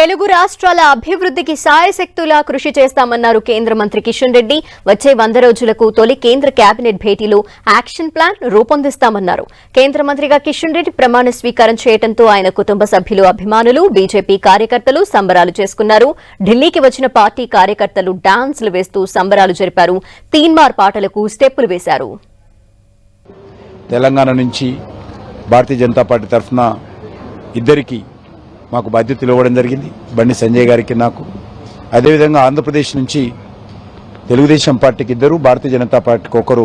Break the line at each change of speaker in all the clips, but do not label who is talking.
తెలుగు రాష్ట్రాల అభివృద్ధికి సాయశక్తులా కృషి చేస్తామన్నారు కేంద్ర మంత్రి కిషన్ రెడ్డి. వచ్చే 100 రోజులకు తొలి కేంద్ర కేబినెట్ భేటీలో యాక్షన్ ప్లాన్ రూపొందిస్తామన్నారు. కేంద్ర మంత్రిగా కిషన్ రెడ్డి ప్రమాణ స్వీకారం చేయడంతో ఆయన కుటుంబ సభ్యులు, అభిమానులు, బీజేపీ కార్యకర్తలు సంబరాలు చేసుకున్నారు. ఢిల్లీకి వచ్చిన పార్టీ కార్యకర్తలు డాన్సులు వేస్తూ సంబరాలు జరిపారు. తీన్మార్ పాటలకు స్టెప్పులు వేశారు.
తెలంగాణ నుంచి భారతీయ జనతా పార్టీ తరఫున ఇద్దరికి మాకు బాధ్యతలు ఇవ్వడం జరిగింది. బండి సంజయ్ గారికి, నాకు. అదేవిధంగా ఆంధ్రప్రదేశ్ నుంచి తెలుగుదేశం పార్టీకి ఇద్దరు, భారతీయ జనతా పార్టీకి ఒకరు,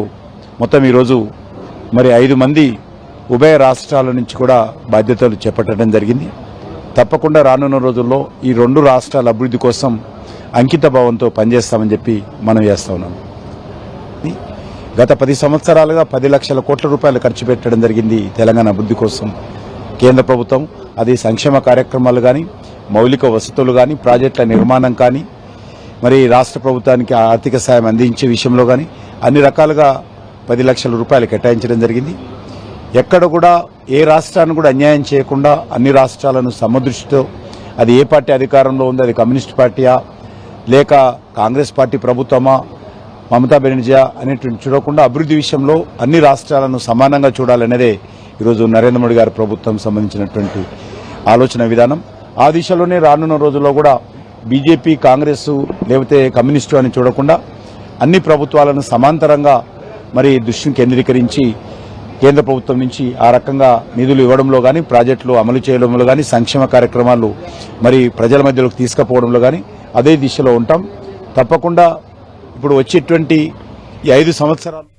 మొత్తం ఈరోజు మరి 5 మంది ఉభయ రాష్ట్రాల నుంచి కూడా బాధ్యతలు చేపట్టడం జరిగింది. తప్పకుండా రానున్న రోజుల్లో ఈ 2 రాష్ట్రాల అభివృద్ధి కోసం అంకిత భావంతో పనిచేస్తామని చెప్పి మనం చేస్తా ఉన్నాం. గత 10 సంవత్సరాలుగా 10 లక్షల కోట్ల రూపాయలు ఖర్చు పెట్టడం జరిగింది తెలంగాణ అభివృద్ధి కోసం. కేంద్ర ప్రభుత్వం అది సంక్షేమ కార్యక్రమాలు కానీ, మౌలిక వసతులు కానీ, ప్రాజెక్టుల నిర్మాణం కానీ, మరి రాష్ట్ర ప్రభుత్వానికి ఆర్థిక సాయం అందించే విషయంలో కానీ అన్ని రకాలుగా 10 లక్షల రూపాయలు కేటాయించడం జరిగింది. ఎక్కడ కూడా ఏ రాష్ట్రాన్ని కూడా అన్యాయం చేయకుండా అన్ని రాష్ట్రాలను సమదృష్టితో, అది ఏ పార్టీ అధికారంలో ఉందో, అది కమ్యూనిస్ట్ పార్టీయా లేక కాంగ్రెస్ పార్టీ ప్రభుత్వమా, మమతా బెనర్జీ అనేటువంటి చూడకుండా అభివృద్ధి విషయంలో అన్ని రాష్ట్రాలను సమానంగా చూడాలనేదే ఈరోజు నరేంద్ర మోడీ గారి ప్రభుత్వం సంబంధించినటువంటి ఆలోచన విధానం. ఆ దిశలోనే రానున్న రోజుల్లో కూడా బీజేపీ, కాంగ్రెస్ లేకపోతే కమ్యూనిస్టు అని చూడకుండా అన్ని ప్రభుత్వాలను సమాంతరంగా మరి దృష్టిని కేంద్రీకరించి కేంద్ర ప్రభుత్వం నుంచి ఆ రకంగా నిధులు ఇవ్వడంలో కానీ, ప్రాజెక్టులు అమలు చేయడంలో కానీ, సంక్షేమ కార్యక్రమాలు మరి ప్రజల మధ్యలోకి తీసుకుపోవడంలో కానీ అదే దిశలో ఉంటాం. తప్పకుండా ఇప్పుడు వచ్చేటువంటి ఈ 5 సంవత్సరాలు